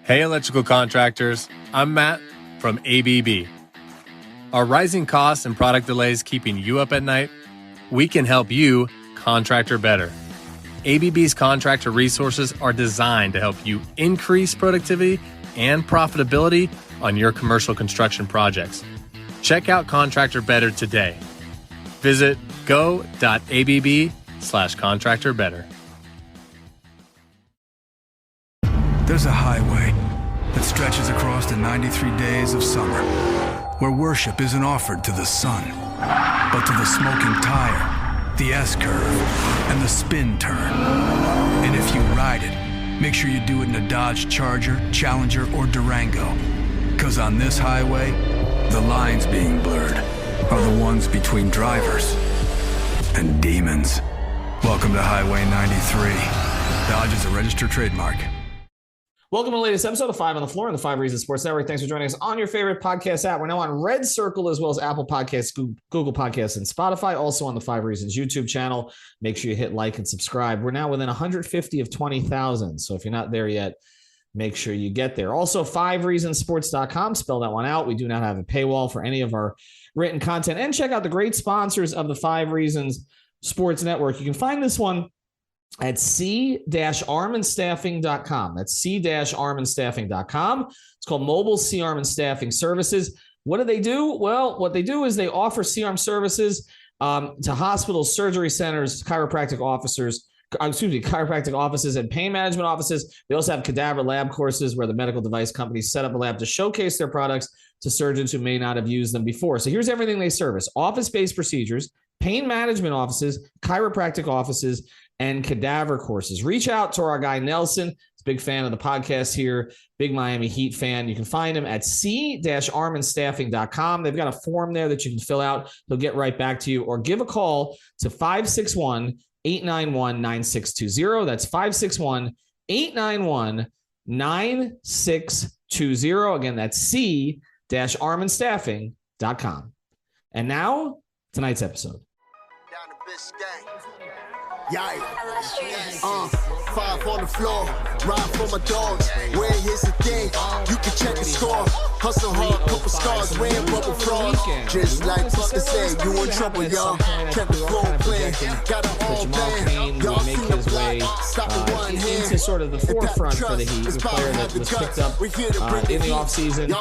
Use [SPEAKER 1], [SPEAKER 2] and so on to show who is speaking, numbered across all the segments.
[SPEAKER 1] Hey, electrical contractors. I'm Matt from ABB. Are rising costs and product delays keeping you up at night? We can help you contractor better. ABB's contractor resources are designed to help you increase productivity and profitability on your commercial construction projects. Check out Contractor Better today. Visit go.abb/contractorbetter.
[SPEAKER 2] There's a highway that stretches across the 93 days of summer, where worship isn't offered to the sun, but to the smoking tire, the S-curve, and the spin turn. And if you ride it, make sure you do it in a Dodge Charger, Challenger, or Durango. 'Cause on this highway, the lines being blurred are the ones between drivers and demons. Welcome to Highway 93. Dodge is a registered trademark.
[SPEAKER 3] Welcome to the latest episode of 5 on the Floor on the 5 Reasons Sports Network. Thanks for joining us on your favorite podcast app. We're now on Red Circle as well as Apple Podcasts, Google Podcasts, and Spotify. Also on the 5 Reasons YouTube channel. Make sure you hit like and subscribe. We're now within 150 of 20,000. So if you're not there yet, make sure you get there. Also, 5reasonsports.com. Spell that one out. We do not have a paywall for any of our written content. And check out the great sponsors of the 5 Reasons Sports Network. You can find this one at c-armandstaffing.com. That's c-armandstaffing.com. It's called Mobile C-Arm and Staffing Services. What do they do? Well, what they do is they offer C-Arm services to hospitals, surgery centers, chiropractic offices, and pain management offices. They also have cadaver lab courses where the medical device companies set up a lab to showcase their products to surgeons who may not have used them before. So here's everything they service: office-based procedures, pain management offices, chiropractic offices, and cadaver courses. Reach out to our guy Nelson. He's a big fan of the podcast here, big Miami Heat fan. You can find him at c-armandstaffing.com. They've got a form there that you can fill out. He'll get right back to you, or give a call to 561-891-9620. That's 561-891-9620. Again, that's c-armandstaffing.com. And now, tonight's episode.
[SPEAKER 4] Down to Biscayne. Yeah. 5 on the floor, ride for my dogs. Where here's the thing, you can check the score. Hustle hard, couple stars, wearing bubble frogs. Just like Puska said, you in trouble, y'all. Kept the floor playing, got it all
[SPEAKER 3] Jamal Cain will make his way into sort of the forefront for the Heat. A player that was picked up in the offseason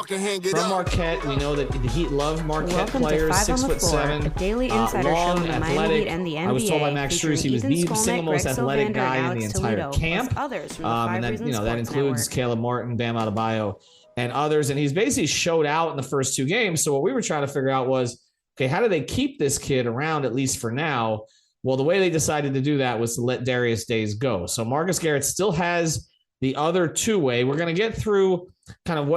[SPEAKER 3] from Marquette. We know that the Heat love Marquette players, 6'7",
[SPEAKER 5] a daily insider
[SPEAKER 3] long,
[SPEAKER 5] show on the Miami
[SPEAKER 3] athletic.
[SPEAKER 5] Heat and the NBA.
[SPEAKER 3] I was told by Max Strus he was the single most athletic guy in the entire camp.
[SPEAKER 5] Others from the
[SPEAKER 3] And that, that includes Caleb Martin, Bam Adebayo, and others. And he's basically showed out in the first two games. So what we were trying to figure out was, okay, how do they keep this kid around, at least for now? Well, the way they decided to do that was to let Darius Days go. So Marcus Garrett still has the other two-way. We're going to get through kind of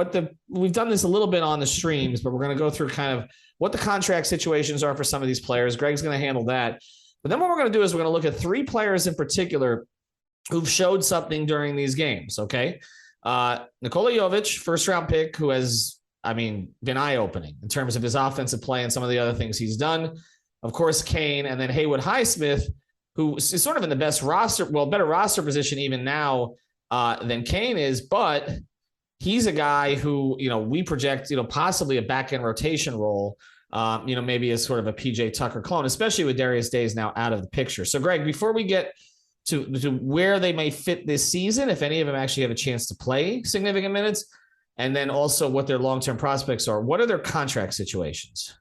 [SPEAKER 3] we've done this a little bit on the streams, but we're going to go through kind of what the contract situations are for some of these players. Greg's going to handle that. But then what we're going to do is we're going to look at three players in particular who've showed something during these games, okay? Nikola Jovic, first-round pick, who has, been eye-opening in terms of his offensive play and some of the other things he's done. Of course, Cain, and then Haywood Highsmith, who is sort of in the better roster position even now than Cain is, but he's a guy who, we project, possibly a back-end rotation role, maybe as sort of a PJ Tucker clone, especially with Darius Days now out of the picture. So, Greg, before we get to where they may fit this season, if any of them actually have a chance to play significant minutes, and then also what their long-term prospects are, what are their contract situations?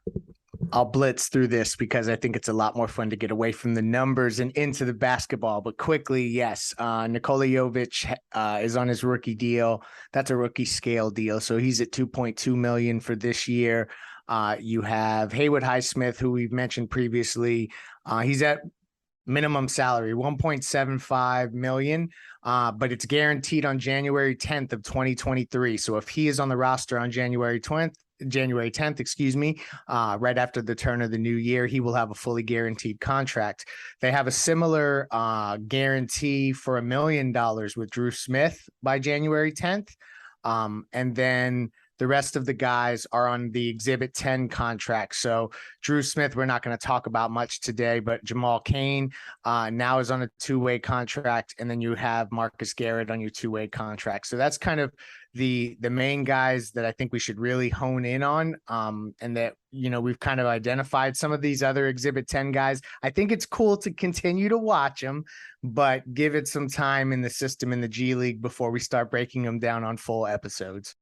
[SPEAKER 6] I'll blitz through this because I think it's a lot more fun to get away from the numbers and into the basketball. But quickly, yes, Nikola Jovic is on his rookie deal. That's a rookie scale deal. So he's at $2.2 million for this year. You have Haywood Highsmith, who we've mentioned previously. He's at minimum salary, $1.75 million, but it's guaranteed on January 10th of 2023. So if he is on the roster on January 10th, right after the turn of the new year, he will have a fully guaranteed contract. They have a similar guarantee for $1 million with Drew Smith by January 10th. And then The rest of the guys are on the Exhibit 10 contract. So Drew Smith, we're not going to talk about much today, but Jamal Cain now is on a two-way contract. And then you have Marcus Garrett on your two-way contract. So that's kind of the main guys that I think we should really hone in on. And that, we've kind of identified some of these other Exhibit 10 guys. I think it's cool to continue to watch them, but give it some time in the system in the G League before we start breaking them down on full episodes.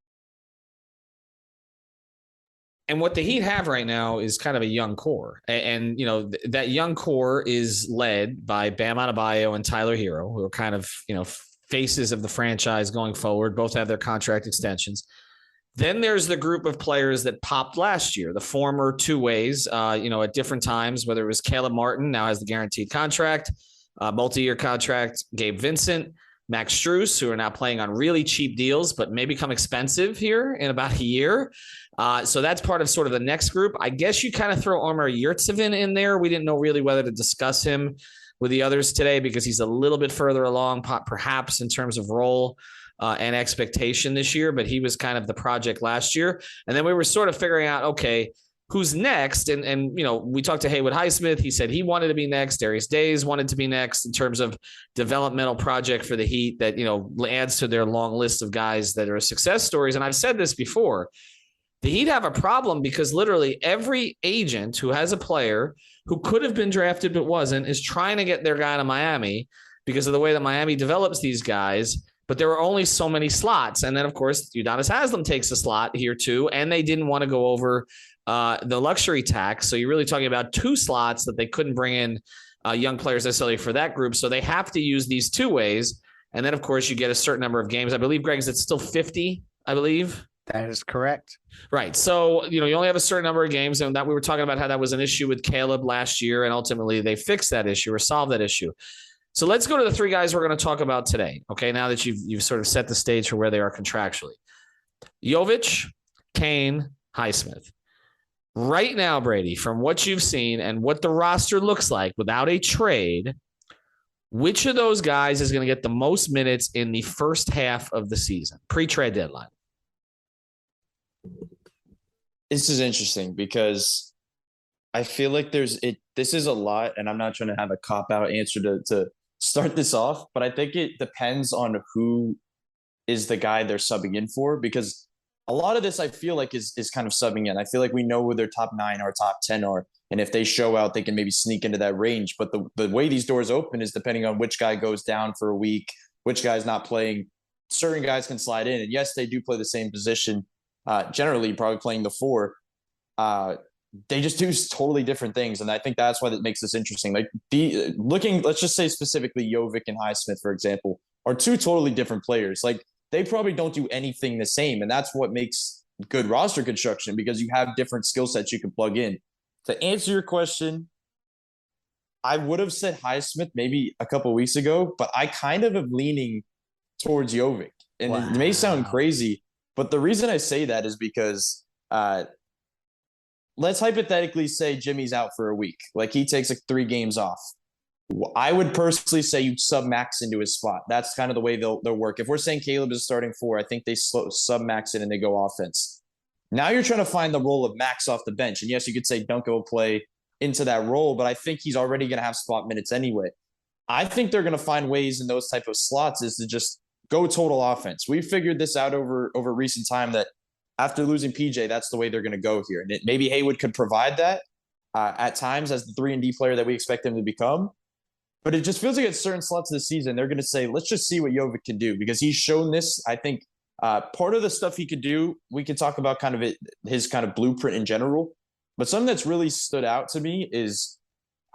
[SPEAKER 3] And what the Heat have right now is kind of a young core. And that young core is led by Bam Adebayo and Tyler Hero, who are kind of, faces of the franchise going forward. Both have their contract extensions. Then there's the group of players that popped last year, the former two ways, at different times, whether it was Caleb Martin, now has the guaranteed contract, multi-year contract, Gabe Vincent, Max Strus, who are now playing on really cheap deals, but may become expensive here in about a year. So that's part of sort of the next group. I guess you kind of throw Omer Yurtseven in there. We didn't know really whether to discuss him with the others today because he's a little bit further along, perhaps in terms of role and expectation this year, but he was kind of the project last year. And then we were sort of figuring out, okay, who's next? And we talked to Haywood Highsmith. He said he wanted to be next. Darius Days wanted to be next in terms of developmental project for the Heat that, adds to their long list of guys that are success stories. And I've said this before, the Heat have a problem because literally every agent who has a player who could have been drafted but wasn't is trying to get their guy to Miami because of the way that Miami develops these guys. But there are only so many slots. And then, of course, Udonis Haslem takes a slot here too. And they didn't want to go over the luxury tax. So you're really talking about two slots that they couldn't bring in young players necessarily for that group. So they have to use these two ways. And then, of course, you get a certain number of games. I believe, Greg, is it still 50, I believe?
[SPEAKER 6] That is correct.
[SPEAKER 3] Right. So, you only have a certain number of games, and that we were talking about how that was an issue with Caleb last year. And ultimately they fixed that issue or solved that issue. So let's go to the three guys we're going to talk about today. Okay. Now that you've sort of set the stage for where they are contractually. Jovic, Cain, Highsmith. Right now, Brady, from what you've seen and what the roster looks like without a trade, which of those guys is going to get the most minutes in the first half of the season, pre-trade deadline?
[SPEAKER 5] This is interesting because I feel like this is a lot, and I'm not trying to have a cop-out answer to start this off, but I think it depends on who is the guy they're subbing in for, because a lot of this I feel like is kind of subbing in. I feel like we know who their top 9 or top 10 are, and if they show out, they can maybe sneak into that range. But the way these doors open is depending on which guy goes down for a week, which guy's not playing. Certain guys can slide in, and yes, they do play the same position. Generally probably playing the 4, they just do totally different things. And I think that's why that makes this interesting. Like let's just say specifically Jovic and Highsmith, for example, are two totally different players. Like they probably don't do anything the same. And that's what makes good roster construction, because you have different skill sets you can plug in. To answer your question, I would have said Highsmith maybe a couple of weeks ago, but I kind of am leaning towards Jovic. And It may sound crazy, but the reason I say that is because let's hypothetically say Jimmy's out for a week. Like he takes like 3 games off. I would personally say you sub-max into his spot. That's kind of the way they'll work. If we're saying Caleb is starting 4, I think they sub-max it and they go offense. Now you're trying to find the role of Max off the bench. And yes, you could say Duncan will play into that role, but I think he's already going to have spot minutes anyway. I think they're going to find ways in those type of slots is to just go total offense. We figured this out over recent time that after losing PJ, that's the way they're going to go here. And maybe Haywood could provide that at times as the 3-and-D player that we expect him to become. But it just feels like at certain slots of the season, they're going to say, let's just see what Jovic can do, because he's shown this. I think part of the stuff he could do, we could talk about kind of his kind of blueprint in general. But something that's really stood out to me is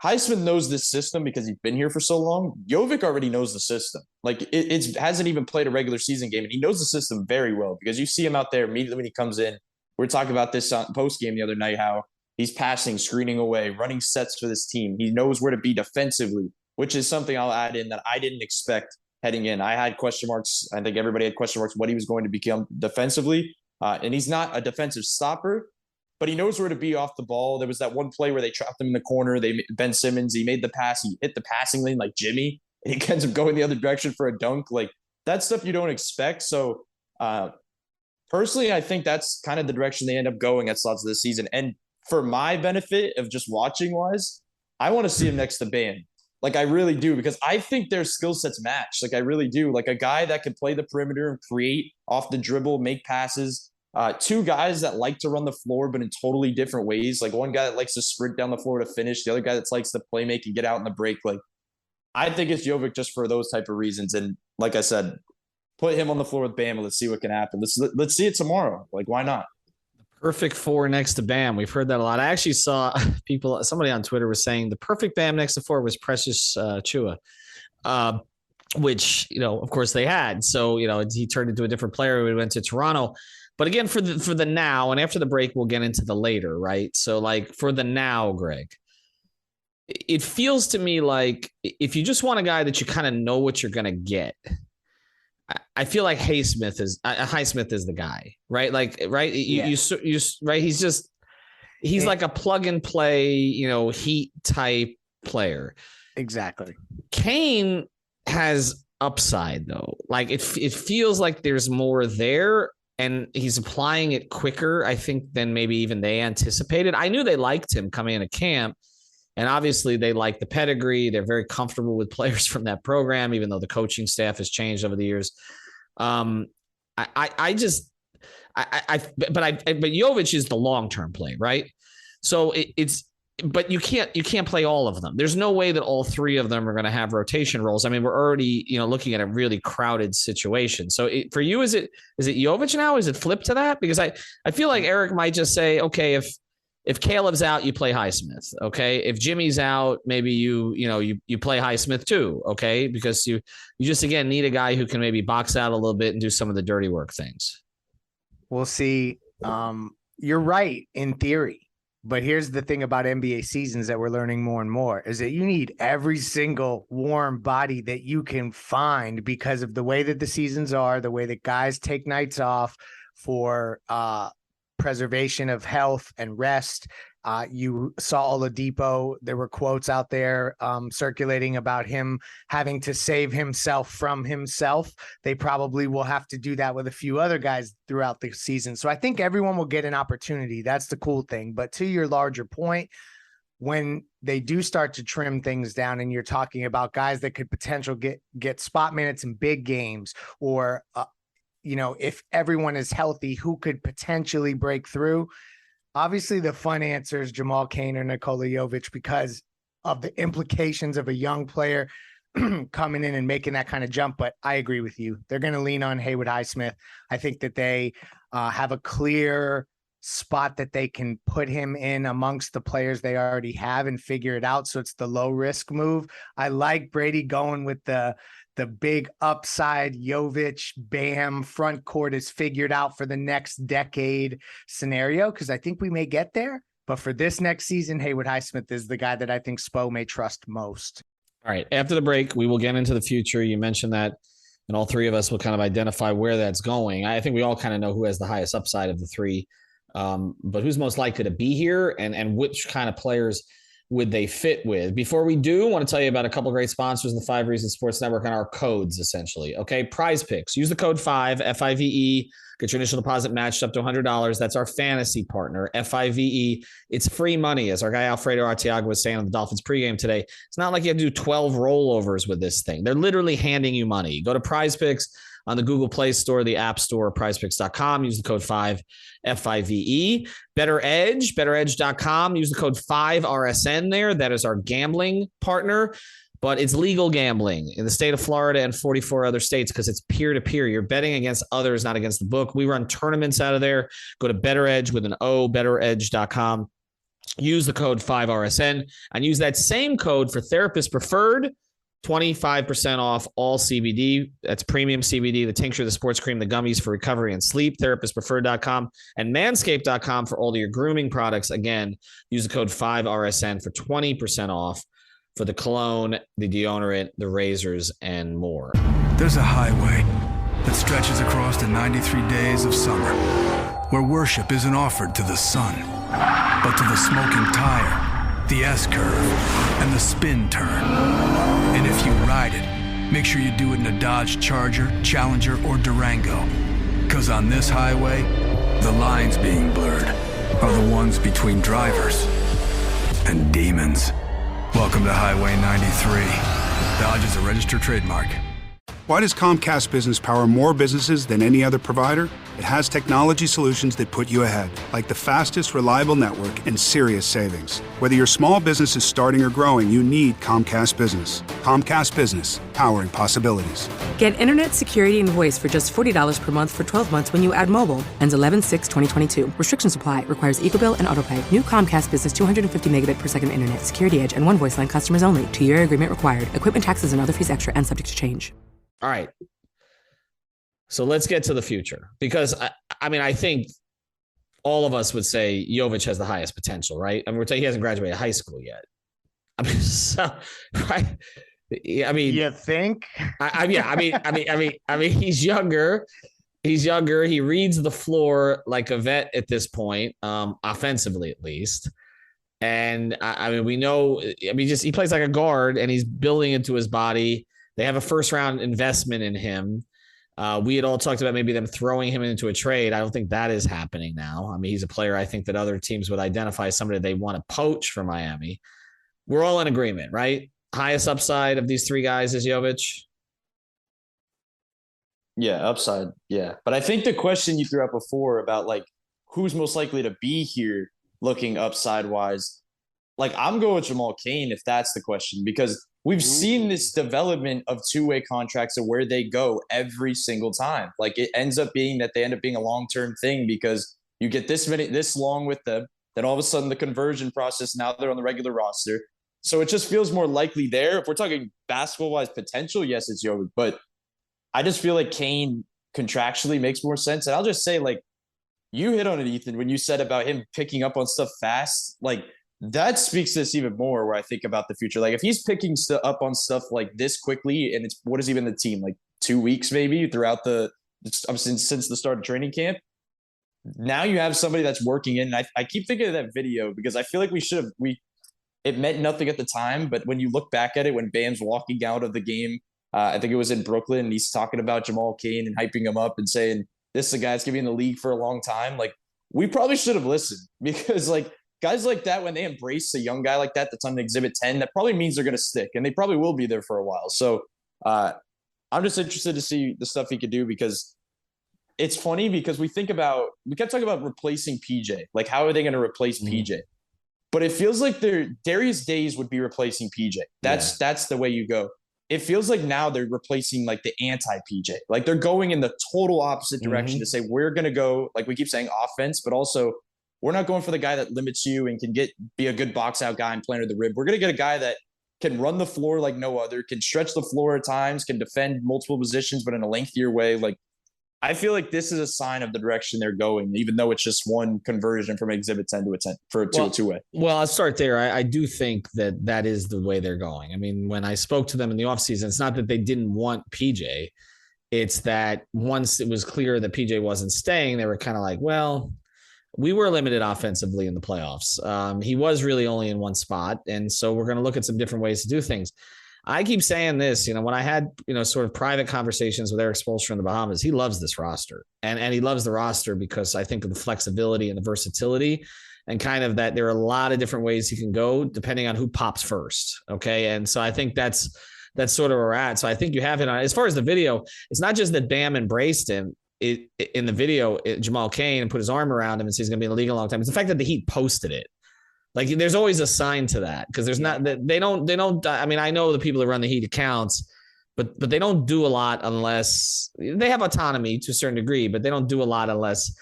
[SPEAKER 5] Highsmith knows this system because he's been here for so long. Jovic already knows the system. Like it hasn't even played a regular season game, and he knows the system very well because you see him out there immediately when he comes in. We were talking about this on post game the other night, how he's passing, screening away, running sets for this team. He knows where to be defensively, which is something I'll add in that I didn't expect heading in. I had question marks. I think everybody had question marks what he was going to become defensively. And he's not a defensive stopper, but he knows where to be off the ball. There was that one play where they trapped him in the corner. Ben Simmons, he made the pass. He hit the passing lane like Jimmy, and he ends up going the other direction for a dunk. Like, that's stuff you don't expect. So Personally, I think that's kind of the direction they end up going at slots of this season. And for my benefit of just watching wise, I want to see him next to Bam. Like, I really do, because I think their skill sets match. Like, I really do. Like, a guy that can play the perimeter and create off the dribble, make passes. Two guys that like to run the floor, but in totally different ways. Like, one guy that likes to sprint down the floor to finish. The other guy that likes to play make and get out in the break. Like, I think it's Jovic just for those type of reasons. And like I said, put him on the floor with Bam and let's see what can happen. Let's see it tomorrow. Like, why not?
[SPEAKER 3] Perfect 4 next to Bam. We've heard that a lot. I actually saw somebody on Twitter was saying the perfect Bam next to 4 was Precious Chua, which, of course they had. So, he turned into a different player when he went to Toronto. But again, for the now, and after the break, we'll get into the later, right? So, like, for the now, Greg, it feels to me like if you just want a guy that you kind of know what you're going to get, I feel like Highsmith is the guy, right? Like, right. You right. He's like a plug and play, heat type player.
[SPEAKER 6] Exactly.
[SPEAKER 3] Cain has upside though. Like it feels like there's more there and he's applying it quicker, I think, than maybe even they anticipated. I knew they liked him coming into camp. And obviously they like the pedigree. They're very comfortable with players from that program, even though the coaching staff has changed over the years. But Jovic is the long-term play, right? So but you can't play all of them. There's no way that all 3 of them are going to have rotation roles. I mean, we're already, looking at a really crowded situation. So for you, is it Jovic now? Is it flipped to that? Because I feel like Eric might just say, okay, if Caleb's out, you play Highsmith. Okay. If Jimmy's out, maybe you play Highsmith too. Okay. Because you just, again, need a guy who can maybe box out a little bit and do some of the dirty work things.
[SPEAKER 6] We'll see. You're right in theory, but here's the thing about NBA seasons that we're learning more and more is that you need every single warm body that you can find because of the way that the seasons are, the way that guys take nights off for, preservation of health and rest. You saw Oladipo. There were quotes out there circulating about him having to save himself from himself. They probably will have to do that with a few other guys throughout the season. So I think everyone will get an opportunity. That's the cool thing. But to your larger point, when they do start to trim things down and you're talking about guys that could potentially get spot minutes in big games or if everyone is healthy, who could potentially break through? Obviously, the fun answer is Jamal Cain or Nikola Jovic because of the implications of a young player coming in and making that kind of jump. But I agree with you. They're going to lean on Haywood Highsmith. I think that they have a clear spot that they can put him in amongst the players they already have and figure it out. So it's the low risk move. I like Brady going with the big upside Jovic, Bam, front court is figured out for the next decade scenario, because I think we may get there. But for this next season, Haywood Highsmith is the guy that I think Spo may trust most.
[SPEAKER 3] All right. After the break, we will get into the future. You mentioned that, and all 3 of us will kind of identify where that's going. I think we all kind of know who has the highest upside of the 3, but who's most likely to be here and which kind of players would they fit with. Before we do, I want to tell you about a couple of great sponsors in the 5 Reasons Sports Network and our codes, essentially. Okay, Prize Picks. Use the code 5, F-I-V-E. Get your initial deposit matched up to $100. That's our fantasy partner, F-I-V-E. It's free money, as our guy Alfredo Arteaga was saying on the Dolphins pregame today. It's not like you have to do 12 rollovers with this thing. They're literally handing you money. Go to Prize Picks on the Google Play Store, the App Store, prizepicks.com. Use the code 5, F-I-V-E. Better Edge, betteredge.com. Use the code 5RSN there. That is our gambling partner, but it's legal gambling in the state of Florida and 44 other states because it's peer-to-peer. You're betting against others, not against the book. We run tournaments out of there. Go to Better Edge with an O, betteredge.com. Use the code 5RSN and use that same code for Therapist Preferred. 25% off all CBD. That's premium CBD, the tincture, the sports cream, the gummies for recovery and sleep. Therapistpreferred.com and manscaped.com for all of your grooming products. Again, use the code 5RSN for 20% off for the cologne, the deodorant, the razors, and more.
[SPEAKER 2] There's a highway that stretches across the 93 days of summer, where worship isn't offered to the sun, but to the smoking tire, the S-curve, and the spin turn. And if you ride it, make sure you do it in a Dodge Charger, Challenger, or Durango. Because on this highway, the lines being blurred are the ones between drivers and demons. Welcome to Highway 93. Dodge is a registered trademark.
[SPEAKER 7] Why does Comcast Business power more businesses than any other provider? It has technology solutions that put you ahead, like the fastest, reliable network and serious savings. Whether your small business is starting or growing, you need Comcast Business. Comcast Business, powering possibilities.
[SPEAKER 8] Get internet, security, and voice for just $40 per month for 12 months when you add mobile. Ends 11/6/2022. Restrictions apply. Requires EcoBill and AutoPay. New Comcast Business 250 megabit per second internet. Security edge and one voice line customers only. 2-year agreement required. Equipment taxes and other fees extra and subject to change.
[SPEAKER 3] All right. So let's get to the future, because I think all of us would say Jovic has the highest potential, right? I mean, he hasn't graduated high school yet. I mean, so, right? I mean,
[SPEAKER 6] you think?
[SPEAKER 3] I mean, he's younger. He's younger. He reads the floor like a vet at this point, offensively at least. And I mean, we know. I mean, he plays like a guard, and he's building into his body. They have a first-round investment in him. We had all talked about maybe them throwing him into a trade. I don't think that is happening now. I mean, he's a player I think that other teams would identify as somebody they want to poach for Miami. We're all in agreement, right? Highest upside of these three guys is Jovic.
[SPEAKER 5] Yeah, upside. Yeah. But I think the question you threw out before about like who's most likely to be here looking upside wise, like I'm going with Jamal Cain if that's the question, because we've seen this development of two-way contracts and where they go every single time. Like it ends up being that they end up being a long-term thing because you get this long with them, then all of a sudden the conversion process, now they're on the regular roster. So it just feels more likely there. If we're talking basketball-wise potential, yes, it's Jovic, but I just feel like Cain contractually makes more sense. And I'll just say, like, you hit on it, Ethan, when you said about him picking up on stuff fast. Like, that speaks to this even more where I think about the future. Like, if he's picking up on stuff like this quickly, and it's what has he been the team? Like 2 weeks maybe throughout since the start of training camp. Now you have somebody that's working in. And I keep thinking of that video because I feel like it meant nothing at the time, but when you look back at it, when Bam's walking out of the game, I think it was in Brooklyn, and he's talking about Jamal Cain and hyping him up and saying, this is a guy that's going to be in the league for a long time. Like, we probably should have listened, because like guys like that, when they embrace a young guy like that that's on Exhibit 10, that probably means they're going to stick, and they probably will be there for a while. So I'm just interested to see the stuff he could do, because it's funny because we kept talking about replacing PJ. Like, how are they going to replace PJ? But it feels like Darius Days would be replacing PJ. That's the way you go. It feels like now they're replacing like the anti-PJ. Like, they're going in the total opposite direction to say, we're going to go, like we keep saying, offense, but also we're not going for the guy that limits you and can be a good box out guy and play under the rim. We're going to get a guy that can run the floor like no other, can stretch the floor at times, can defend multiple positions, but in a lengthier way. Like, I feel like this is a sign of the direction they're going, even though it's just one conversion from Exhibit 10 to a two-way.
[SPEAKER 3] Well, I'll start there. I do think that is the way they're going. I mean, when I spoke to them in the offseason, it's not that they didn't want PJ. It's that once it was clear that PJ wasn't staying, they were kind of like, well, we were limited offensively in the playoffs. He was really only in one spot. And so we're going to look at some different ways to do things. I keep saying this, when I had, sort of private conversations with Eric Spoelstra in the Bahamas, he loves this roster, and he loves the roster because I think of the flexibility and the versatility, and kind of that there are a lot of different ways you can go depending on who pops first. Okay. And so I think that's sort of where we're at. So I think you have it on, as far as the video, it's not just that Bam embraced him in the video, Jamal Cain, and put his arm around him and says he's going to be in the league a long time. It's the fact that the Heat posted it. Like, there's always a sign to that, because there's not that they don't. I mean, I know the people that run the Heat accounts, but they don't do a lot unless they have autonomy to a certain degree, but they don't do a lot unless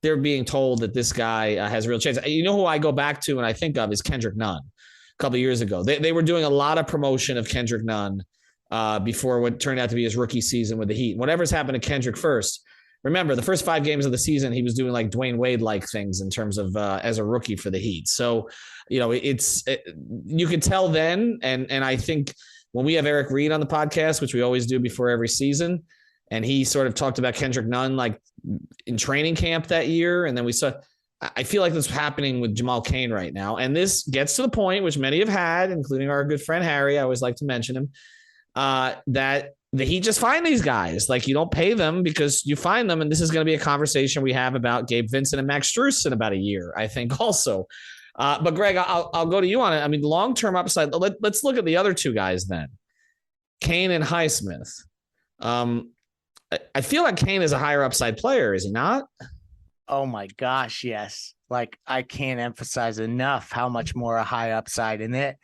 [SPEAKER 3] they're being told that this guy has a real chance. You know who I go back to and I think of is Kendrick Nunn. A couple of years ago, they were doing a lot of promotion of Kendrick Nunn before what turned out to be his rookie season with the Heat. Whatever's happened to Kendrick first. Remember, the first 5 games of the season, he was doing like Dwayne Wade-like things in terms of as a rookie for the Heat. So, you could tell then, and I think when we have Eric Reed on the podcast, which we always do before every season, and he sort of talked about Kendrick Nunn like in training camp that year, and then we saw. I feel like that's happening with Jamal Cain right now, and this gets to the point which many have had, including our good friend Harry. I always like to mention him. That the Heat just find these guys. Like, you don't pay them because you find them. And this is going to be a conversation we have about Gabe Vincent and Max Strus in about a year, I think, also. But Greg, I'll go to you on it. I mean, long-term upside. Let's look at the other two guys then, Cain and Highsmith. I feel like Cain is a higher upside player, is he not?
[SPEAKER 6] Oh my gosh, yes. Like, I can't emphasize enough how much more a high upside in it.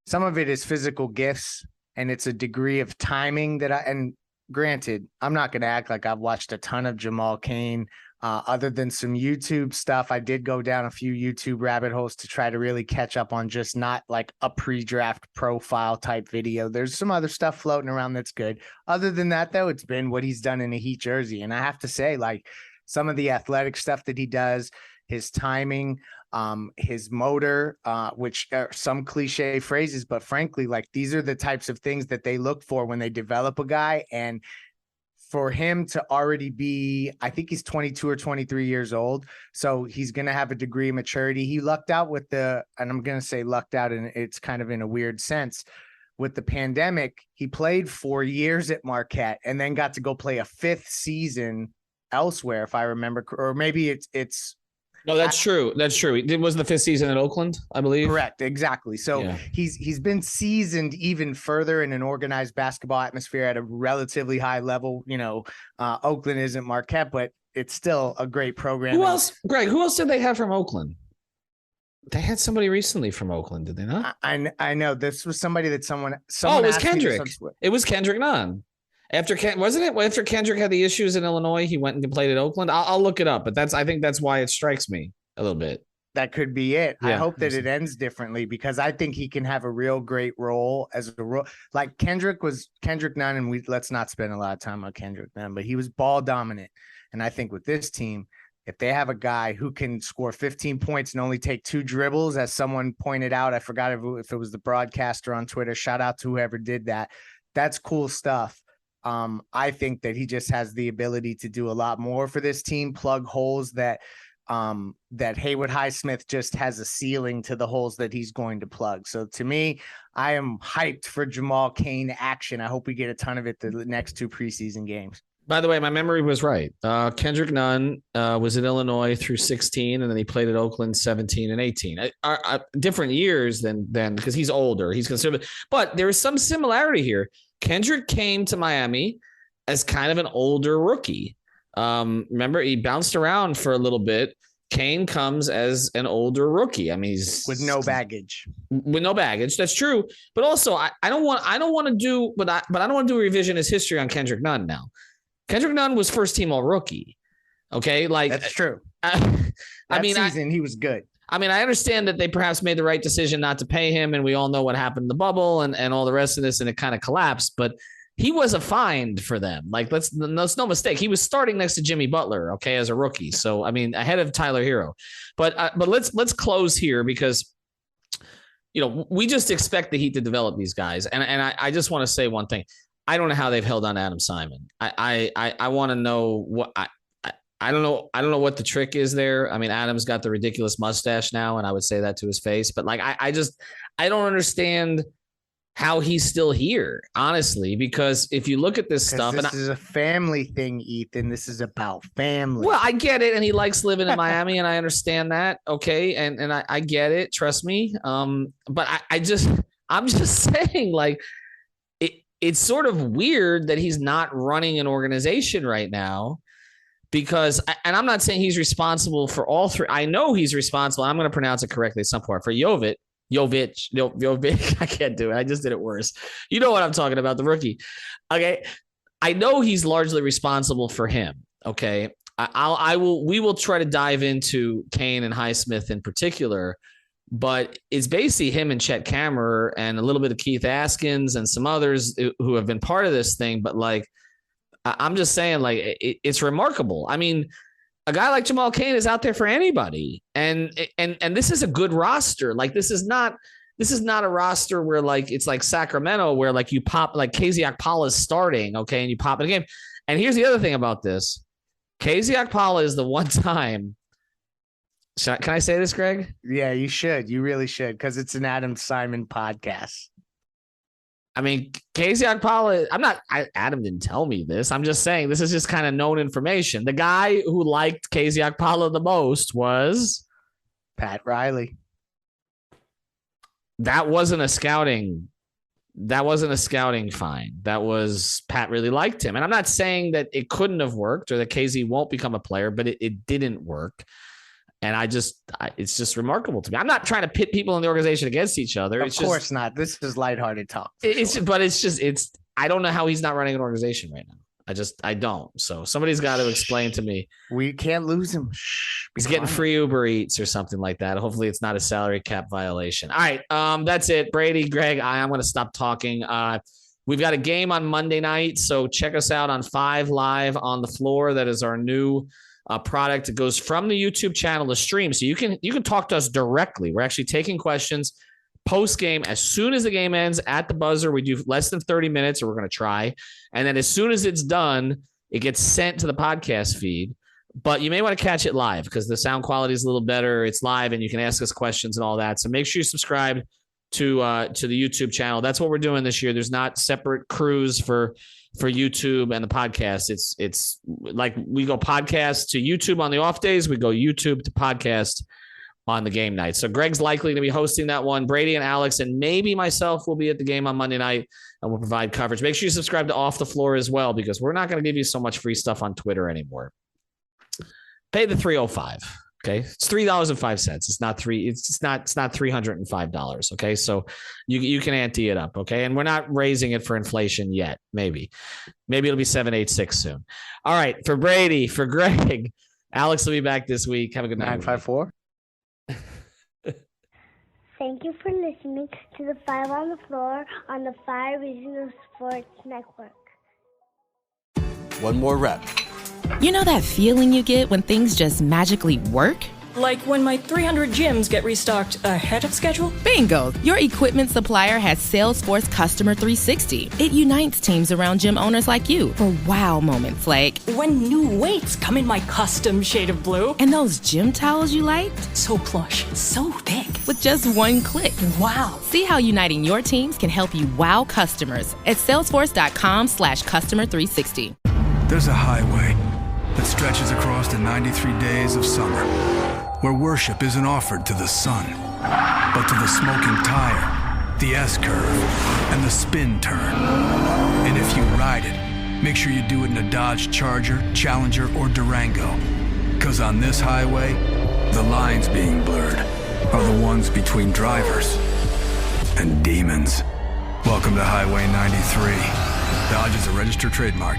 [SPEAKER 6] Some of it is physical gifts, and it's a degree of timing and granted, I'm not going to act like I've watched a ton of Jamal Cain. Other than some YouTube stuff, I did go down a few YouTube rabbit holes to try to really catch up on just not like a pre-draft profile type video. There's some other stuff floating around that's good. Other than that, though, it's been what he's done in a Heat jersey. And I have to say, like, some of the athletic stuff that he does, his timing, his motor, which are some cliche phrases, but frankly, like, these are the types of things that they look for when they develop a guy. And for him to already be, I think he's 22 or 23 years old. So he's going to have a degree of maturity. He lucked out with and I'm going to say lucked out, and it's kind of in a weird sense. With the pandemic, he played 4 years at Marquette and then got to go play a 5th season elsewhere, if I remember, or maybe it's
[SPEAKER 3] No, that's true. That's true. It was the 5th season in Oakland, I believe.
[SPEAKER 6] Correct. Exactly. So yeah. He's been seasoned even further in an organized basketball atmosphere at a relatively high level. You know, Oakland isn't Marquette, but it's still a great program.
[SPEAKER 3] Who else, Greg? Who else did they have from Oakland? They had somebody recently from Oakland, did they not?
[SPEAKER 6] I know this was somebody that someone
[SPEAKER 3] it was Kendrick. It was Kendrick Nunn. Wasn't it after Kendrick had the issues in Illinois, he went and played at Oakland? I'll look it up, but I think that's why it strikes me a little bit.
[SPEAKER 6] That could be it. Yeah, I hope that it ends differently, because I think he can have a real great role as a role. Like Kendrick Nunn, and let's not spend a lot of time on Kendrick Nunn, but he was ball dominant. And I think with this team, if they have a guy who can score 15 points and only take 2 dribbles, as someone pointed out, I forgot if it was the broadcaster on Twitter, shout out to whoever did that. That's cool stuff. I think that he just has the ability to do a lot more for this team, plug holes that Haywood Highsmith just has a ceiling to the holes that he's going to plug. So to me, I am hyped for Jamal Cain action. I hope we get a ton of it the next 2 preseason games.
[SPEAKER 3] By the way, my memory was right. Kendrick Nunn was in Illinois through 16, and then he played at Oakland 17 and 18. Different years than because he's older. He's considered, but there is some similarity here. Kendrick came to Miami as kind of an older rookie. Remember, he bounced around for a little bit. Cain comes as an older rookie. I mean, he's
[SPEAKER 6] with no baggage.
[SPEAKER 3] That's true. But also, I don't want to do revisionist history on Kendrick Nunn now. Kendrick Nunn was first team all rookie. Okay. Like,
[SPEAKER 6] that's true.
[SPEAKER 3] Season
[SPEAKER 6] he was good.
[SPEAKER 3] I mean, I understand that they perhaps made the right decision not to pay him, and we all know what happened in the bubble and all the rest of this, and it kind of collapsed, but he was a find for them. Like, that's no mistake. He was starting next to Jimmy Butler, okay, as a rookie. So, I mean, ahead of Tyler Hero. But let's close here, because, you know, we just expect the Heat to develop these guys. And I just want to say one thing. I don't know how they've held on to Adam Simon. I want to know what I don't know what the trick is there. I mean, Adam's got the ridiculous mustache now, and I would say that to his face. But like, I don't understand how he's still here, honestly, because if you look at this stuff,
[SPEAKER 6] this is a family thing, Ethan. This is about family.
[SPEAKER 3] Well, I get it, and he likes living in Miami, and I understand that. Okay, and I get it. Trust me. But I'm just saying, like, it's sort of weird that he's not running an organization right now, because, and I'm not saying he's responsible for all 3. I know he's responsible. I'm going to pronounce it correctly at some point for Jovic. I can't do it. I just did it worse. You know what I'm talking about, the rookie. Okay. I know he's largely responsible for him. Okay. We will try to dive into Cain and Highsmith in particular, but it's basically him and Chet Kammerer and a little bit of Keith Askins and some others who have been part of this thing. But like, I'm just saying, like, it's remarkable. I mean, a guy like Jamal Cain is out there for anybody. And this is a good roster. Like, this is not a roster where, like, it's like Sacramento where, like, you pop, like, KZ Okpala is starting, okay, and you pop in a game. And here's the other thing about this. KZ Okpala is the one time. Can I say this, Greg?
[SPEAKER 6] Yeah, you should. You really should, because it's an Adam Simon podcast.
[SPEAKER 3] I mean, Casey Okpala, Adam didn't tell me this. I'm just saying this is just kind of known information. The guy who liked Casey Okpala the most was
[SPEAKER 6] Pat Riley.
[SPEAKER 3] That wasn't a scouting find. That was Pat really liked him. And I'm not saying that it couldn't have worked or that KZ won't become a player, but it didn't work. And it's just remarkable to me. I'm not trying to pit people in the organization against each other.
[SPEAKER 6] Of course not. This is lighthearted talk.
[SPEAKER 3] I don't know how he's not running an organization right now. I don't. So somebody's got to explain to me.
[SPEAKER 6] We can't lose him.
[SPEAKER 3] He's getting free Uber Eats or something like that. Hopefully it's not a salary cap violation. All right. That's it. Brady, Greg, I'm going to stop talking. We've got a game on Monday night. So check us out on 5 Live on the Floor. That is our new product. It goes from the YouTube channel to stream. So you can talk to us directly. We're actually taking questions post game as soon as the game ends at the buzzer. We do less than 30 minutes, or we're going to try. And then as soon as it's done, it gets sent to the podcast feed. But you may want to catch it live because the sound quality is a little better. It's live and you can ask us questions and all that. So make sure you subscribe to the YouTube channel. That's what we're doing this year. There's not separate crews for YouTube and the podcast. It's like we go podcast to YouTube on the off days. We go YouTube to podcast on the game night. So Greg's likely to be hosting that one. Brady and Alex and maybe myself will be at the game on Monday night and we'll provide coverage. Make sure you subscribe to Off the Floor as well, because we're not going to give you so much free stuff on Twitter anymore. Pay the $3.05. Okay. It's $3.05. It's not $305. Okay. So you can ante it up. Okay. And we're not raising it for inflation yet. Maybe it'll be 7.86 soon. All right. For Brady, for Greg, Alex will be back this week. Have a good night.
[SPEAKER 6] 954.
[SPEAKER 9] Thank you for listening to the 5 on the Floor on the 5 Regional Sports Network.
[SPEAKER 10] One more rep.
[SPEAKER 11] You know that feeling you get when things just magically work?
[SPEAKER 12] Like when my 300 gyms get restocked ahead of schedule?
[SPEAKER 11] Bingo! Your equipment supplier has Salesforce Customer 360. It unites teams around gym owners like you for wow moments like
[SPEAKER 12] when new weights come in my custom shade of blue.
[SPEAKER 11] And those gym towels you liked?
[SPEAKER 12] So plush, so thick.
[SPEAKER 11] With just one click.
[SPEAKER 12] Wow.
[SPEAKER 11] See how uniting your teams can help you wow customers at salesforce.com/customer360.
[SPEAKER 2] There's a highway that stretches across the 93 days of summer, where worship isn't offered to the sun, but to the smoking tire, the S-curve, and the spin turn. And if you ride it, make sure you do it in a Dodge Charger, Challenger, or Durango. Because on this highway, the lines being blurred are the ones between drivers and demons. Welcome to Highway 93. Dodge is a registered trademark.